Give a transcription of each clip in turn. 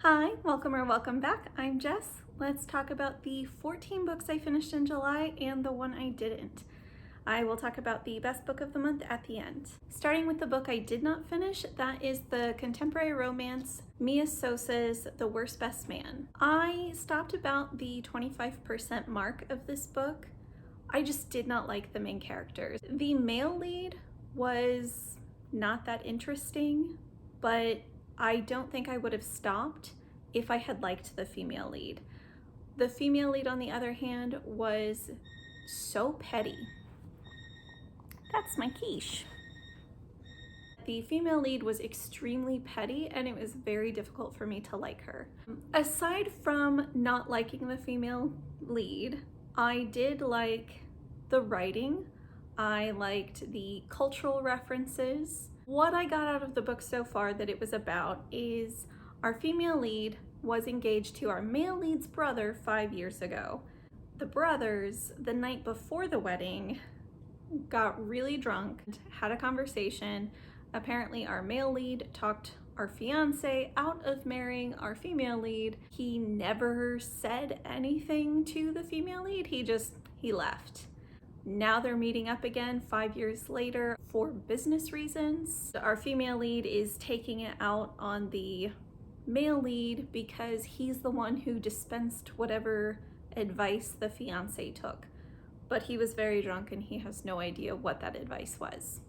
Hi, welcome or welcome back. I'm Jess. Let's talk about the 14 books I finished in July and the one I didn't. I will talk about the best book of the month at the end. Starting with the book I did not finish, that is the contemporary romance Mia Sosa's The Worst Best Man. I stopped about the 25% mark of this book. I just did not like the main characters. The male lead was not that interesting, but I don't think I would have stopped if I had liked the female lead. The female lead, on the other hand, was so petty. That's my quiche. The female lead was extremely petty and it was very difficult for me to like her. Aside from not liking the female lead, I did like the writing. I liked the cultural references. What I got out of the book so far that it was about is our female lead was engaged to our male lead's brother 5 years ago. The brothers, the night before the wedding, got really drunk, had a conversation. Apparently our male lead talked our fiance out of marrying our female lead. He never said anything to the female lead, he left. Now they're meeting up again 5 years later for business reasons. Our female lead is taking it out on the male lead because he's the one who dispensed whatever advice the fiance took. But he was very drunk and he has no idea what that advice was.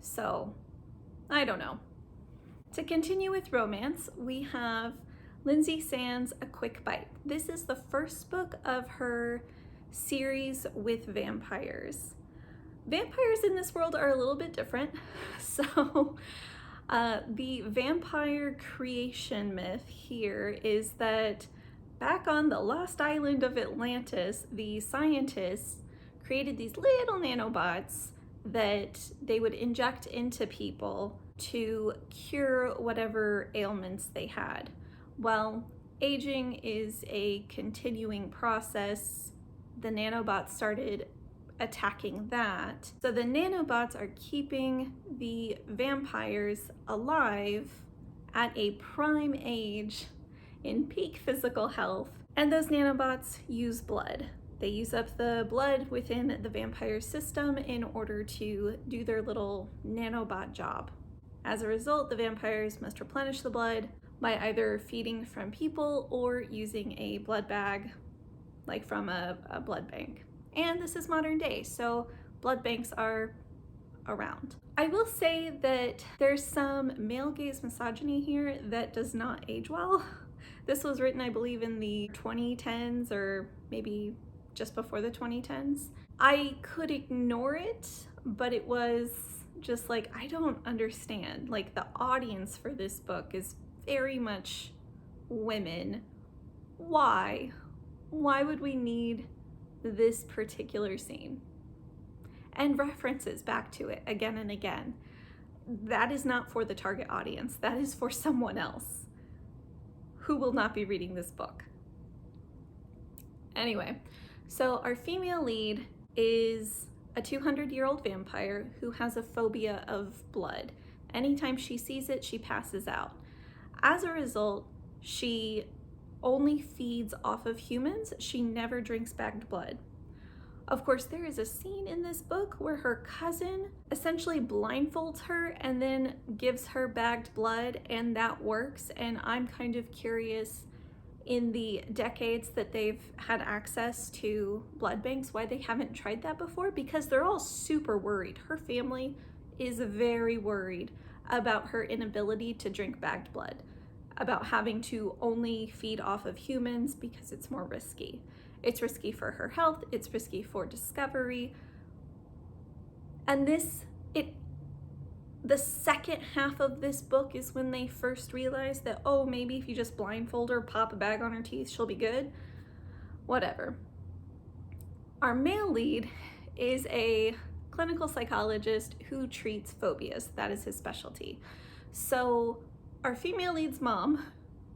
So, I don't know. To continue with romance, we have Lynsay Sands A Quick Bite. This is the first book of her series with vampires. Vampires in this world are a little bit different. So the vampire creation myth here is that back on the lost island of Atlantis, the scientists created these little nanobots that they would inject into people to cure whatever ailments they had. Well, aging is a continuing process. The nanobots started attacking that. So the nanobots are keeping the vampires alive at a prime age in peak physical health. And those nanobots use blood. They use up the blood within the vampire system in order to do their little nanobot job. As a result, the vampires must replenish the blood by either feeding from people or using a blood bag, like from a blood bank. And this is modern day, so blood banks are around. I will say that there's some male gaze misogyny here that does not age well. This was written, I believe, in the 2010s or maybe just before the 2010s. I could ignore it, but it was just like, I don't understand. Like, the audience for this book is very much women. Why? Why would we need this particular scene? And references back to it again and again. That is not for the target audience. That is for someone else who will not be reading this book. Anyway, so our female lead is a 200-year-old vampire who has a phobia of blood. Anytime she sees it, she passes out. As a result, she only feeds off of humans. She never drinks bagged blood. Of course, there is a scene in this book where her cousin essentially blindfolds her and then gives her bagged blood, and that works. And I'm kind of curious, in the decades that they've had access to blood banks, why they haven't tried that before, because they're all super worried. Her family is very worried about her inability to drink bagged blood, about having to only feed off of humans because it's more risky. It's risky for her health, it's risky for discovery. And the second half of this book is when they first realize that, oh, maybe if you just blindfold her, pop a bag on her teeth, she'll be good. Whatever. Our male lead is a clinical psychologist who treats phobias. That is his specialty. So our female lead's mom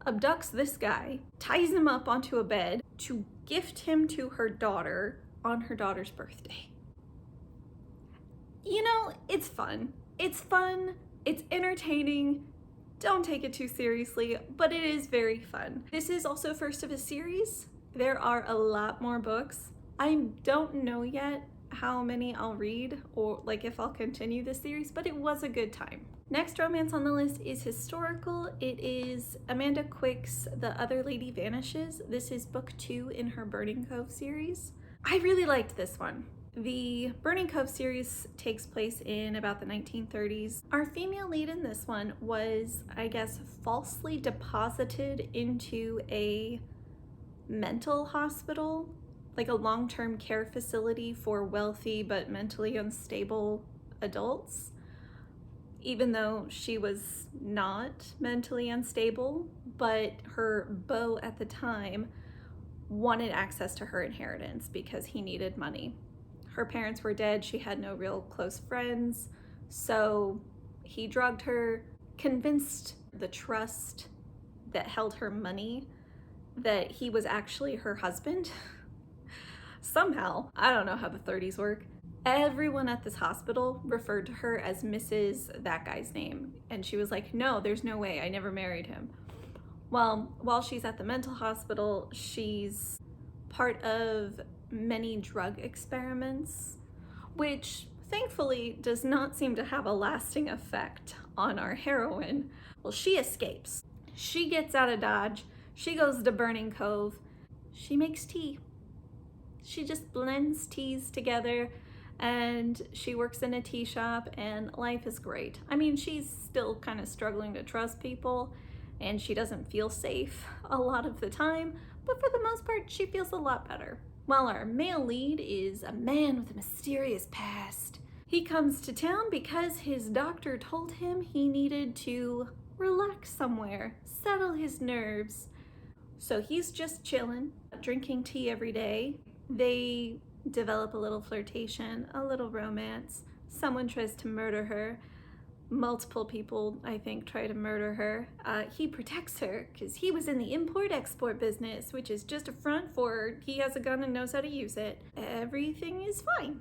abducts this guy, ties him up onto a bed to gift him to her daughter on her daughter's birthday. You know, it's fun. It's fun, it's entertaining. don't take it too seriously, but it is very fun. This is also first of a series. There are a lot more books. I don't know yet how many I'll read or like if I'll continue this series, but it was a good time. Next romance on the list is historical. It is Amanda Quick's The Other Lady Vanishes. This is book 2 in her Burning Cove series. I really liked this one. The Burning Cove series takes place in about the 1930s. Our female lead in this one was, I guess, falsely deposited into a mental hospital, like a long-term care facility for wealthy but mentally unstable adults, even though she was not mentally unstable, but her beau at the time wanted access to her inheritance because he needed money. Her parents were dead, she had no real close friends, so he drugged her, convinced the trust that held her money that he was actually her husband. Somehow, I don't know how the 30s work, everyone at this hospital referred to her as Mrs. that guy's name. And she was like, no, there's no way, I never married him. Well, while she's at the mental hospital, she's part of many drug experiments, which thankfully does not seem to have a lasting effect on our heroine. Well, she escapes. She gets out of Dodge. She goes to Burning Cove. She makes tea. She just blends teas together and she works in a tea shop and life is great. I mean, she's still kind of struggling to trust people and she doesn't feel safe a lot of the time, but for the most part, she feels a lot better. While our male lead is a man with a mysterious past. He comes to town because his doctor told him he needed to relax somewhere, settle his nerves. So he's just chilling, drinking tea every day. They develop a little flirtation, a little romance. Someone tries to murder her. Multiple people, I think, try to murder her. He protects her because he was in the import-export business, which is just a front for he has a gun and knows how to use it. Everything is fine.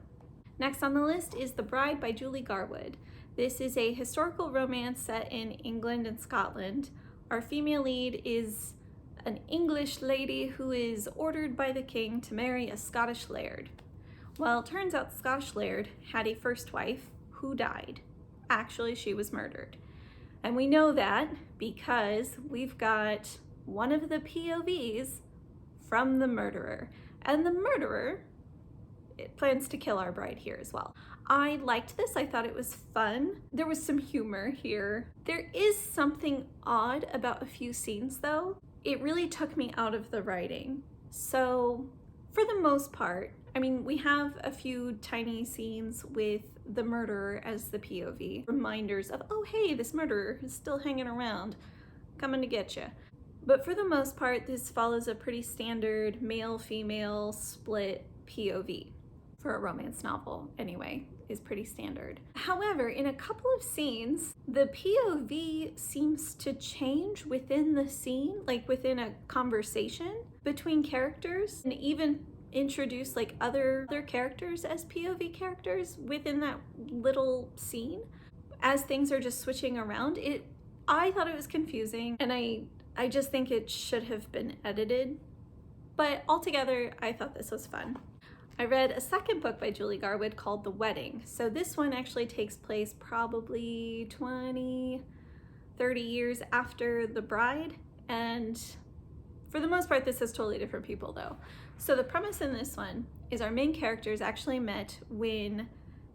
Next on the list is The Bride by Julie Garwood. This is a historical romance set in England and Scotland. Our female lead is an English lady who is ordered by the king to marry a Scottish laird. Well, it turns out the Scottish laird had a first wife who died. Actually, she was murdered. And we know that because we've got one of the POVs from the murderer. And the murderer plans to kill our bride here as well. I liked this. I thought it was fun. There was some humor here. There is something odd about a few scenes though. It really took me out of the writing. So for the most part, I mean, we have a few tiny scenes with the murderer as the POV. Reminders of, oh hey, this murderer is still hanging around, coming to get you. But for the most part, this follows a pretty standard male-female split POV. For a romance novel, anyway, is pretty standard. However, in a couple of scenes, the POV seems to change within the scene, like within a conversation between characters, and even introduce like other characters as POV characters within that little scene. As things are just switching around, I thought it was confusing, and I just think it should have been edited. But altogether, I thought this was fun. I read a second book by Julie Garwood called The Wedding. So this one actually takes place probably 20, 30 years after The Bride. And for the most part, this is totally different people though. So the premise in this one is our main characters actually met when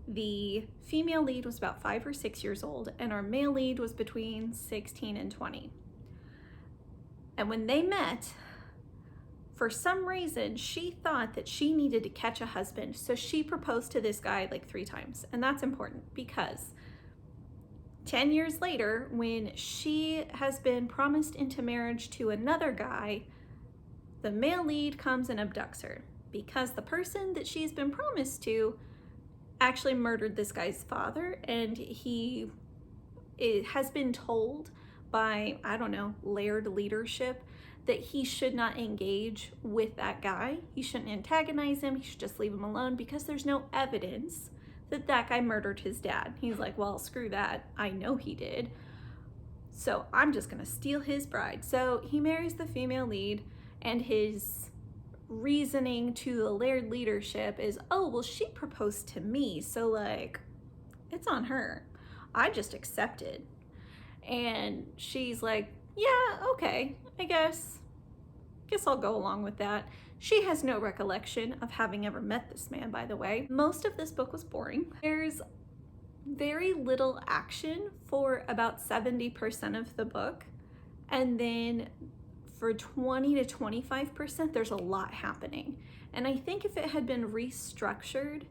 the female lead was about 5 or 6 years old and our male lead was between 16 and 20. And when they met, for some reason, she thought that she needed to catch a husband, so she proposed to this guy like 3 times. And that's important because 10 years later, when she has been promised into marriage to another guy, the male lead comes and abducts her because the person that she's been promised to actually murdered this guy's father, and it has been told by, I don't know, laird leadership that he should not engage with that guy. He shouldn't antagonize him. He should just leave him alone because there's no evidence that that guy murdered his dad. He's like, well, screw that. I know he did. so I'm just gonna steal his bride. So he marries the female lead, and his reasoning to the Laird leadership is, oh, well, she proposed to me, so like, it's on her. I just accepted. And she's like, yeah, okay, I guess I'll go along with that. She has no recollection of having ever met this man, by the way. Most of this book was boring. There's very little action for about 70% of the book, and then for 20 to 25% there's a lot happening. And I think if it had been restructured,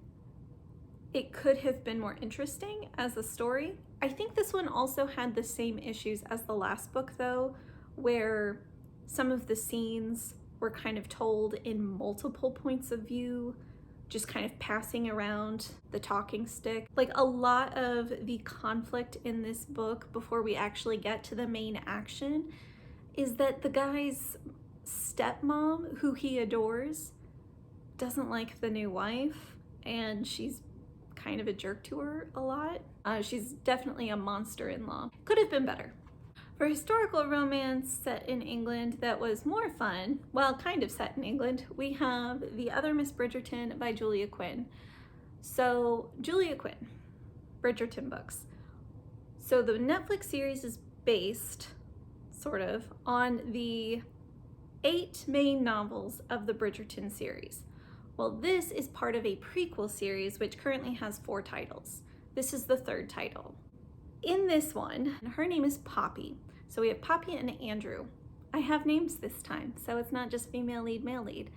it could have been more interesting as a story. I think this one also had the same issues as the last book though, where some of the scenes were kind of told in multiple points of view, just kind of passing around the talking stick. Like, a lot of the conflict in this book before we actually get to the main action is that the guy's stepmom, who he adores, doesn't like the new wife, and she's kind of a jerk to her a lot. She's definitely a monster-in-law. Could have been better. For historical romance set in England that was more fun, well, kind of set in England, we have The Other Miss Bridgerton by Julia Quinn. So, Julia Quinn, Bridgerton books. So the Netflix series is based, sort of, on the 8 main novels of the Bridgerton series. Well, this is part of a prequel series which currently has 4 titles. This is the 3rd title. In this one, her name is Poppy. So we have Poppy and Andrew. I have names this time, so it's not just female lead, male lead.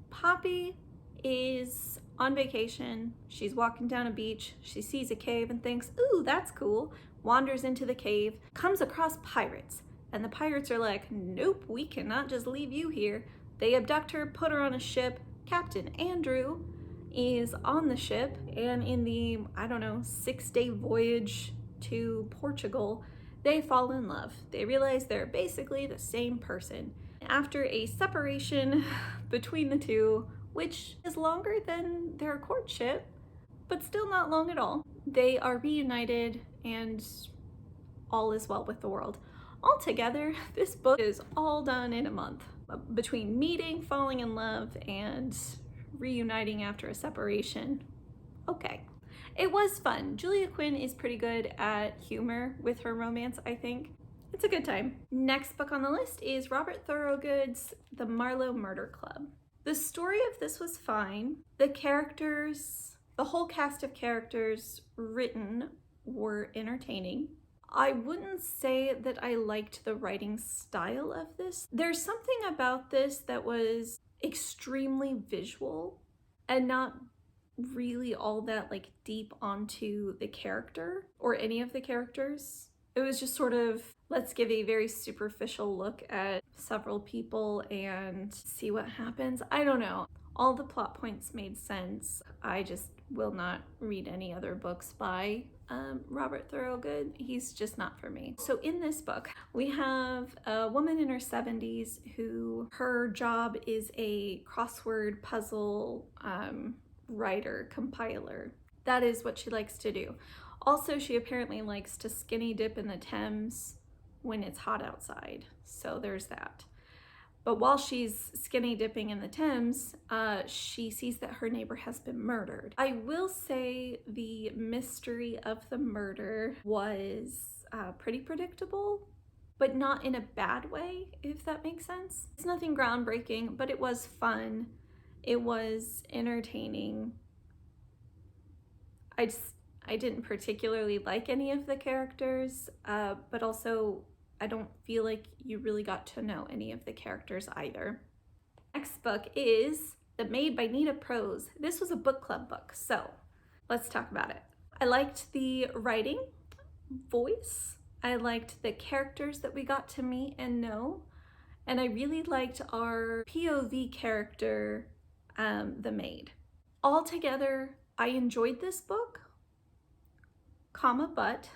Poppy is on vacation. She's walking down a beach. She sees a cave and thinks, ooh, that's cool. Wanders into the cave, comes across pirates. And the pirates are like, nope, we cannot just leave you here. They abduct her, put her on a ship. Captain Andrew is on the ship, and in the, 6-day voyage to Portugal, they fall in love. They realize they're basically the same person. After a separation between the two, which is longer than their courtship, but still not long at all, they are reunited and all is well with the world. Altogether, this book is all done in a month. Between meeting, falling in love, and reuniting after a separation. Okay. It was fun. Julia Quinn is pretty good at humor with her romance, I think. It's a good time. Next book on the list is Robert Thorogood's The Marlow Murder Club. The story of this was fine. The characters, the whole cast of characters written were entertaining. I wouldn't say that I liked the writing style of this. There's something about this that was extremely visual and not really all that like deep onto the character or any of the characters. It was just sort of, let's give a very superficial look at several people and see what happens. I don't know. All the plot points made sense. I just will not read any other books by Robert Thorogood. He's just not for me. So in this book, we have a woman in her 70s who her job is a crossword puzzle writer, compiler. That is what she likes to do. Also, she apparently likes to skinny dip in the Thames when it's hot outside. So there's that. But while she's skinny dipping in the Thames, she sees that her neighbor has been murdered. I will say the mystery of the murder was pretty predictable, but not in a bad way, if that makes sense. It's nothing groundbreaking, but it was fun. It was entertaining. I didn't particularly like any of the characters, but also I don't feel like you really got to know any of the characters either. Next book is The Maid by Nita Prose. This was a book club book, so let's talk about it. I liked the writing, voice. I liked the characters that we got to meet and know. And I really liked our POV character, the maid. Altogether, I enjoyed this book, but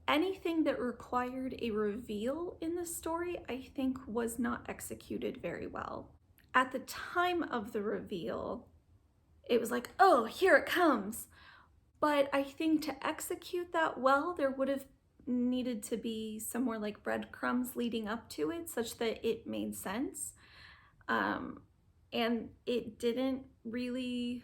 anything that required a reveal in the story, I think was not executed very well. At the time of the reveal, it was like, oh, here it comes. But I think to execute that well, there would have needed to be some more like breadcrumbs leading up to it such that it made sense. And it didn't really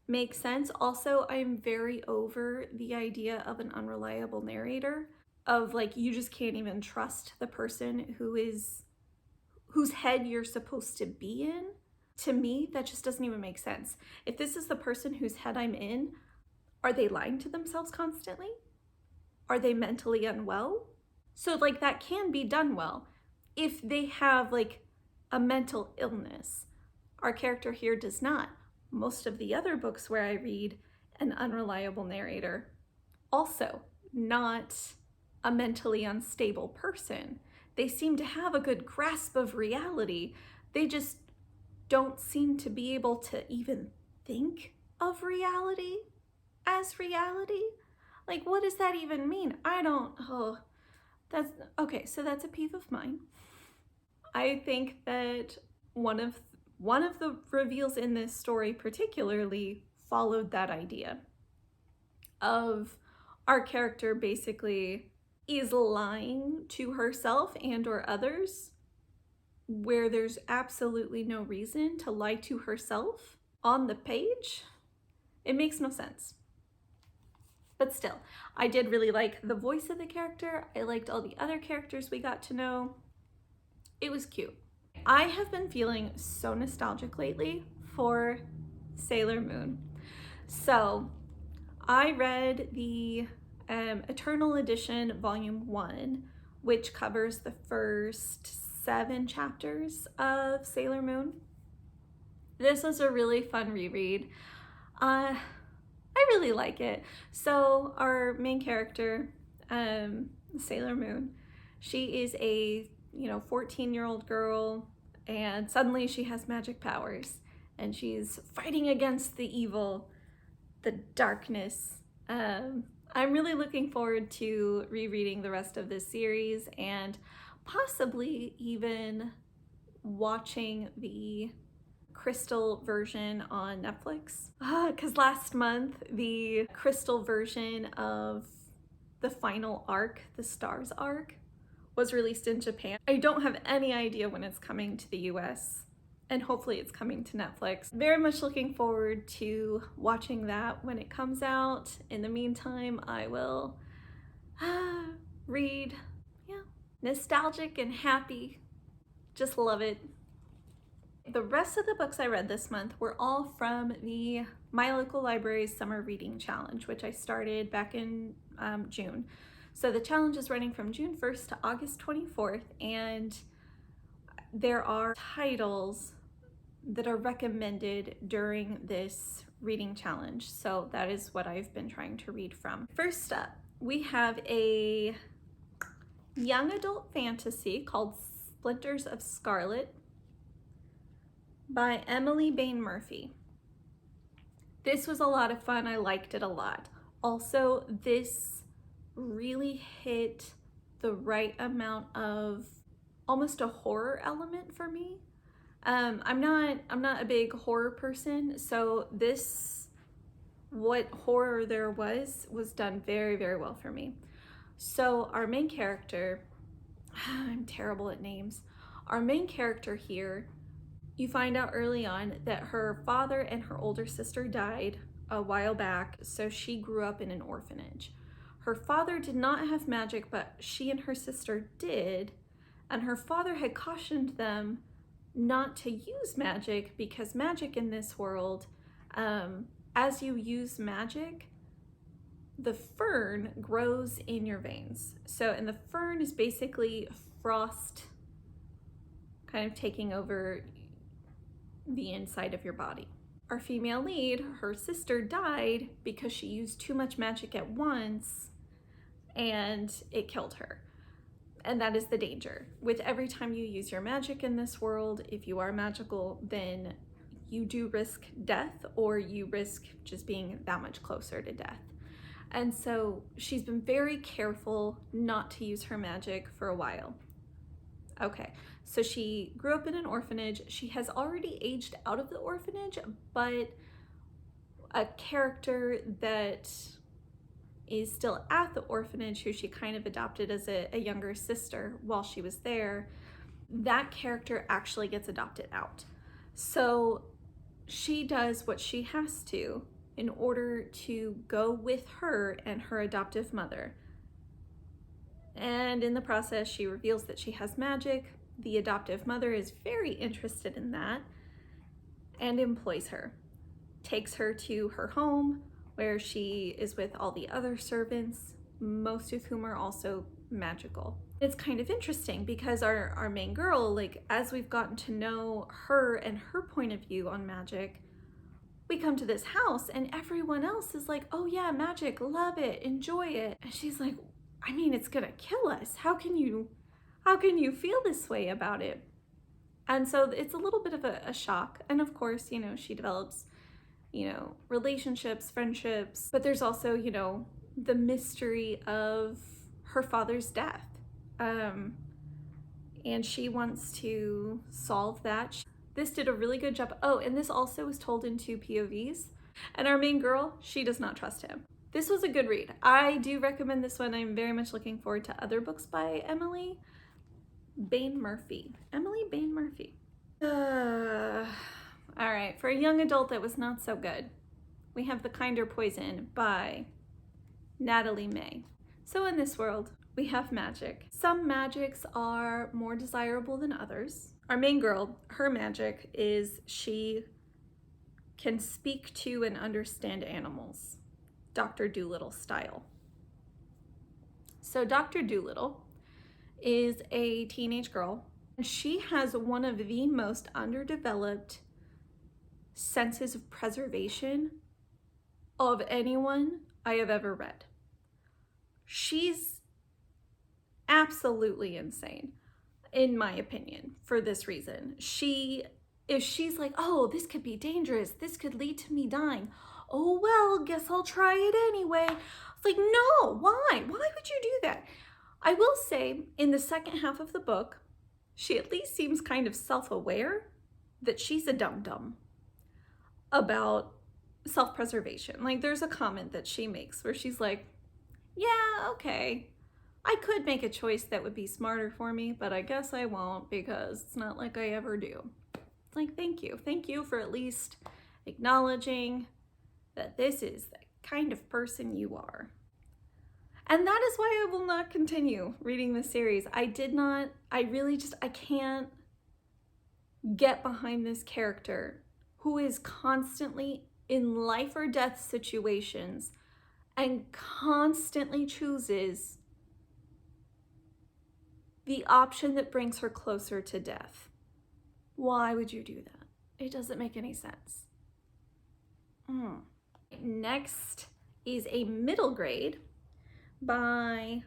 make sense. Also, I'm very over the idea of an unreliable narrator, of like, you just can't even trust the person whose head you're supposed to be in. To me, that just doesn't even make sense. If this is the person whose head I'm in, are they lying to themselves constantly? Are they mentally unwell? So like, that can be done well if they have like a mental illness. Our character here does not. Most of the other books where I read an unreliable narrator, also not a mentally unstable person. They seem to have a good grasp of reality. They just don't seem to be able to even think of reality as reality. Like, what does that even mean? That's okay. So that's a peeve of mine. I think that one of the reveals in this story particularly followed that idea of our character basically is lying to herself and or others where there's absolutely no reason to lie to herself on the page. It makes no sense. But still, I did really like the voice of the character. I liked all the other characters we got to know. It was cute. I have been feeling so nostalgic lately for Sailor Moon. So I read the Eternal Edition Volume 1, which covers the first 7 chapters of Sailor Moon. This was a really fun reread. I really like it. So our main character, Sailor Moon, she is a 14-year-old girl, and suddenly she has magic powers and she's fighting against the evil, the darkness. I'm really looking forward to rereading the rest of this series and possibly even watching the Crystal version on Netflix. Because last month the Crystal version of the final arc, the Stars arc, was released in Japan. I don't have any idea when it's coming to the US, and hopefully it's coming to Netflix. Very much looking forward to watching that when it comes out. In the meantime, I will read, nostalgic and happy. Just love it. The rest of the books I read this month were all from the My Local Library's Summer Reading Challenge, which I started back in June. So the challenge is running from June 1st to August 24th, and there are titles that are recommended during this reading challenge. So that is what I've been trying to read from. First up, we have a young adult fantasy called Splinters of Scarlet by Emily Bain Murphy. This was a lot of fun. I liked it a lot. Also, this really hit the right amount of almost a horror element for me. I'm not a big horror person, so what horror there was done very, very well for me. So our main character, I'm terrible at names. Our main character here, you find out early on that her father and her older sister died a while back, so she grew up in an orphanage. Her father did not have magic, but she and her sister did, and her father had cautioned them not to use magic because magic in this world, as you use magic, the fern grows in your veins. And the fern is basically frost kind of taking over the inside of your body. Our female lead, her sister died because she used too much magic at once and it killed her. And that is the danger. With every time you use your magic in this world, if you are magical, then you do risk death, or you risk just being that much closer to death. And so she's been very careful not to use her magic for a while. Okay, so she grew up in an orphanage. She has already aged out of the orphanage, but a character that is still at the orphanage, who she kind of adopted as a younger sister while she was there, that character actually gets adopted out. So she does what she has to in order to go with her and her adoptive mother. And in the process, she reveals that she has magic. The adoptive mother is very interested in that and employs her. Takes her to her home where she is with all the other servants, most of whom are also magical. It's kind of interesting because our main girl, like, as we've gotten to know her and her point of view on magic, we come to this house and everyone else is like, oh yeah, magic, love it, enjoy it. And she's like, I mean, it's gonna kill us. How can you feel this way about it? And so it's a little bit of a shock. And of course, you know, she develops, you know, relationships, friendships, but there's also, you know, the mystery of her father's death. And she wants to solve that. This did a really good job. Oh, and this also was told in 2 POVs. And our main girl, she does not trust him. This was a good read. I do recommend this one. I'm very much looking forward to other books by Emily Bain Murphy. Emily Bain Murphy. All right, for a young adult that was not so good, we have The Kinder Poison by Natalie May. So in this world, we have magic. Some magics are more desirable than others. Our main girl, her magic is she can speak to and understand animals, Dr. Doolittle style. So Dr. Doolittle is a teenage girl, and she has one of the most underdeveloped senses of preservation of anyone I have ever read. She's absolutely insane, in my opinion, for this reason. If she's like, oh, this could be dangerous, this could lead to me dying, oh well, guess I'll try it anyway. It's like, no, why? Why would you do that? I will say, in the second half of the book, she at least seems kind of self-aware that she's a dum-dum about self-preservation. Like, there's a comment that she makes where she's like, yeah, okay, I could make a choice that would be smarter for me, but I guess I won't because it's not like I ever do. It's like, thank you. Thank you for at least acknowledging that this is the kind of person you are. And that is why I will not continue reading this series. I can't get behind this character who is constantly in life or death situations and constantly chooses the option that brings her closer to death. Why would you do that? It doesn't make any sense. Next is a middle grade by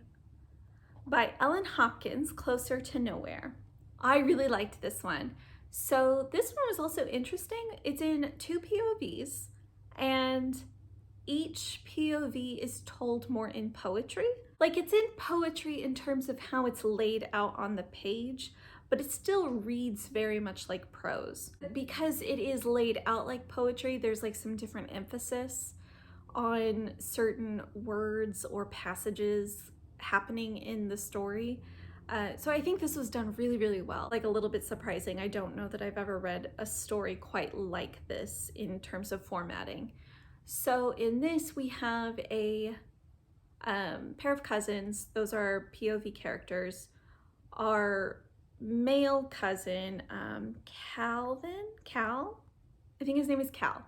Ellen Hopkins, Closer to Nowhere. I really liked this one. So this one was also interesting. It's in 2 POVs, and each POV is told more in poetry. Like, it's in poetry in terms of how it's laid out on the page, but it still reads very much like prose. Because it is laid out like poetry, there's like some different emphasis on certain words or passages happening in the story. So I think this was done really, really well. Like, a little bit surprising. I don't know that I've ever read a story quite like this in terms of formatting. So in this, we have a pair of cousins. Those are POV characters. Our male cousin, Cal, I think his name is Cal.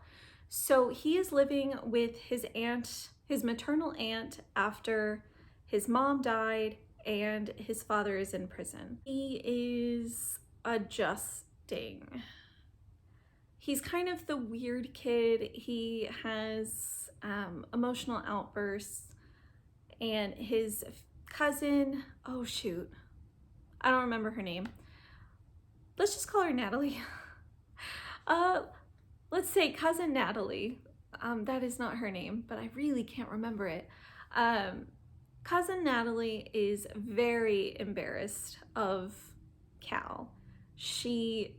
So he is living with his aunt, his maternal aunt, after his mom died and his father is in prison. He is adjusting. He's kind of the weird kid. He has emotional outbursts, and his cousin, oh shoot, I don't remember her name. Let's just call her Natalie. Let's say cousin Natalie. That is not her name, but I really can't remember it. Cousin Natalie is very embarrassed of Cal. She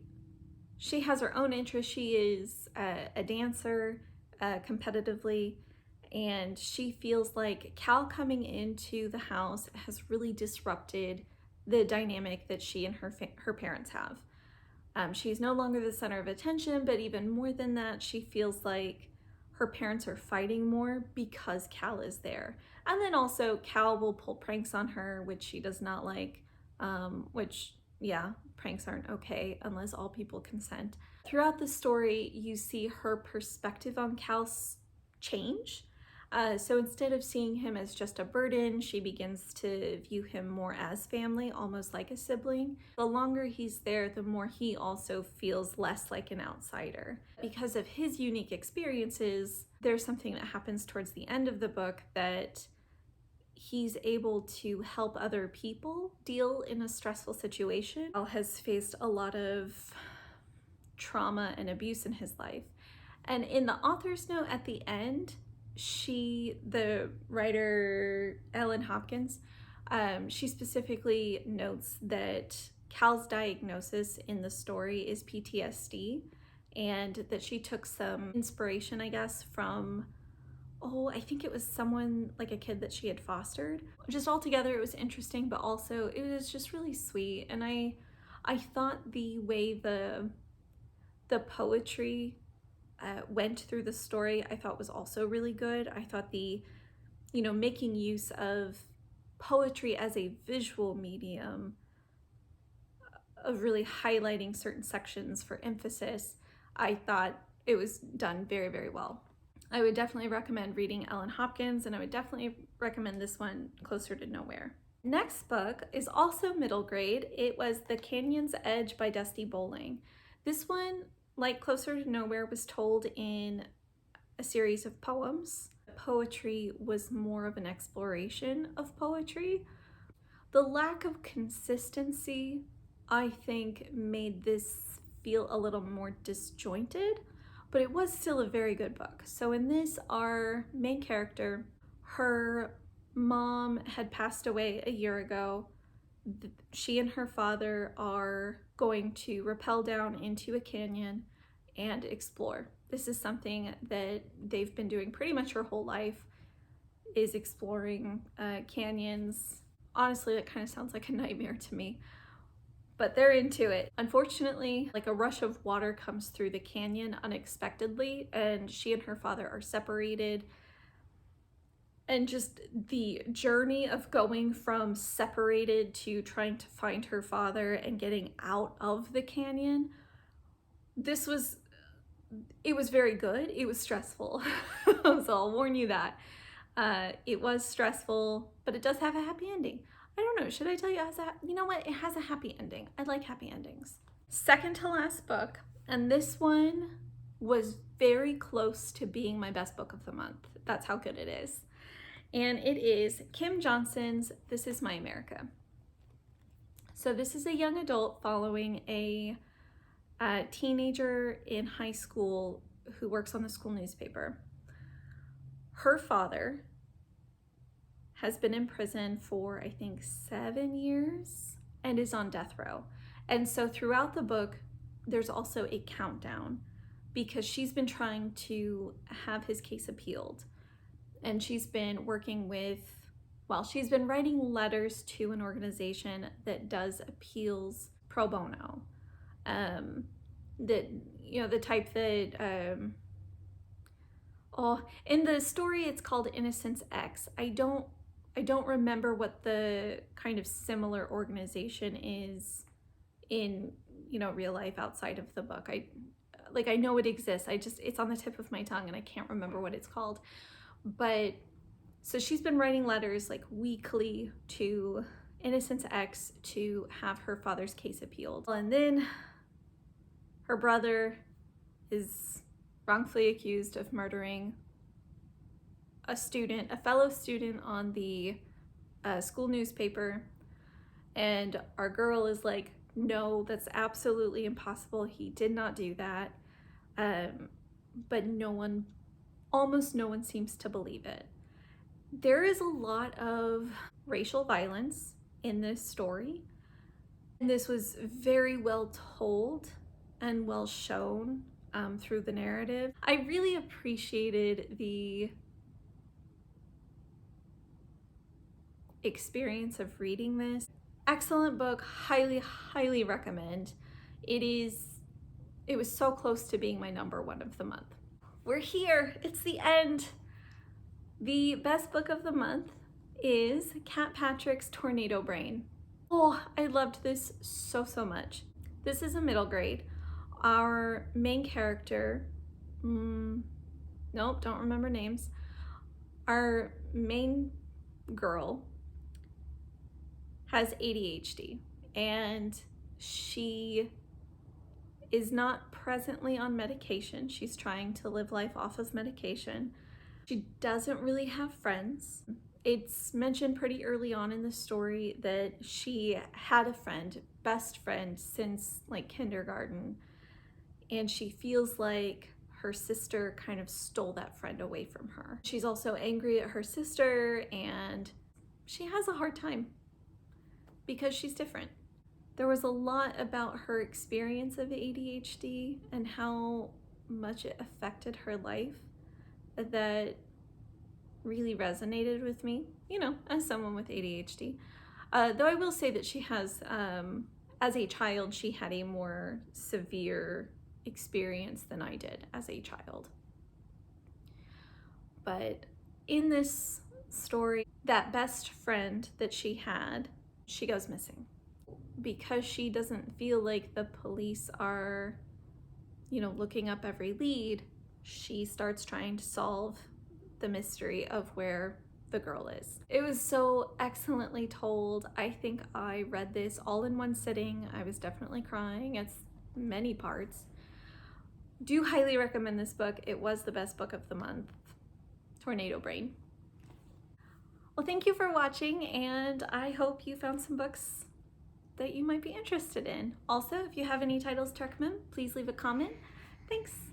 has her own interests. She is a dancer competitively, and she feels like Cal coming into the house has really disrupted the dynamic that she and her parents have. She's no longer the center of attention, but even more than that, she feels like her parents are fighting more because Cal is there. And then also Cal will pull pranks on her, which she does not like, which, yeah, pranks aren't okay unless all people consent. Throughout the story, you see her perspective on Cal change. So instead of seeing him as just a burden, she begins to view him more as family, almost like a sibling. The longer he's there, the more he also feels less like an outsider. Because of his unique experiences, there's something that happens towards the end of the book that he's able to help other people deal in a stressful situation. Cal has faced a lot of trauma and abuse in his life. And in the author's note at the end, the writer Ellen Hopkins, she specifically notes that Cal's diagnosis in the story is PTSD, and that she took some inspiration, I guess, from, I think it was someone, like a kid that she had fostered. Just altogether, it was interesting, but also it was just really sweet. And I thought the way the poetry went through the story, I thought was also really good. I thought making use of poetry as a visual medium, of really highlighting certain sections for emphasis, I thought it was done very, very well. I would definitely recommend reading Ellen Hopkins, and I would definitely recommend this one, Closer to Nowhere. Next book is also middle grade. It was The Canyon's Edge by Dusti Bowling. This one, like Closer to Nowhere, was told in a series of poems. Poetry was more of an exploration of poetry. The lack of consistency, I think, made this feel a little more disjointed, but it was still a very good book. So in this, our main character, her mom had passed away a year ago. She and her father are going to rappel down into a canyon and explore. This is something that they've been doing pretty much her whole life, is exploring canyons. Honestly, that kind of sounds like a nightmare to me, but they're into it. Unfortunately, like a rush of water comes through the canyon unexpectedly, and she and her father are separated. And just the journey of going from separated to trying to find her father and getting out of the canyon, it was very good. It was stressful. So I'll warn you that. It was stressful, but it does have a happy ending. I don't know, should I tell you you know what? It has a happy ending. I like happy endings. Second to last book, and this one was very close to being my best book of the month. That's how good it is. And it is Kim Johnson's This Is My America. So this is a young adult following a teenager in high school who works on the school newspaper. Her father has been in prison for, I think, 7 years and is on death row. And so throughout the book, there's also a countdown because she's been trying to have his case appealed. And she's been working she's been writing letters to an organization that does appeals pro bono. The type that, in the story it's called Innocence X. I don't remember what the kind of similar organization is in, real life outside of the book. I know it exists. It's on the tip of my tongue and I can't remember what it's called. But so she's been writing letters like weekly to Innocence X to have her father's case appealed. And then her brother is wrongfully accused of murdering a fellow student on the school newspaper. And our girl is like, no, that's absolutely impossible. He did not do that. But almost no one seems to believe it. There is a lot of racial violence in this story. And this was very well told and well shown through the narrative. I really appreciated the experience of reading this. Excellent book, highly recommend. It was so close to being my #1 of the month. We're here, it's the end. The best book of the month is Kat Patrick's Tornado Brain. Oh, I loved this so much. This is a middle grade. Our main character, nope, don't remember names. Our main girl has ADHD, and she is not presently on medication. She's trying to live life off of medication. She doesn't really have friends. It's mentioned pretty early on in the story that she had a friend, best friend, since like kindergarten, and she feels like her sister kind of stole that friend away from her. She's also angry at her sister, and she has a hard time because she's different. There was a lot about her experience of ADHD and how much it affected her life that really resonated with me, you know, as someone with ADHD. Though I will say that she has, as a child, she had a more severe experience than I did as a child. But in this story, that best friend that she had, she goes missing. Because she doesn't feel like the police are, you know, looking up every lead, she starts trying to solve the mystery of where the girl is. It was so excellently told. I think I read this all in one sitting. I was definitely crying. It's many parts. Do highly recommend this book. It was the best book of the month. Tornado Brain. Well, thank you for watching, and I hope you found some books that you might be interested in. Also, if you have any titles to recommend, please leave a comment. Thanks.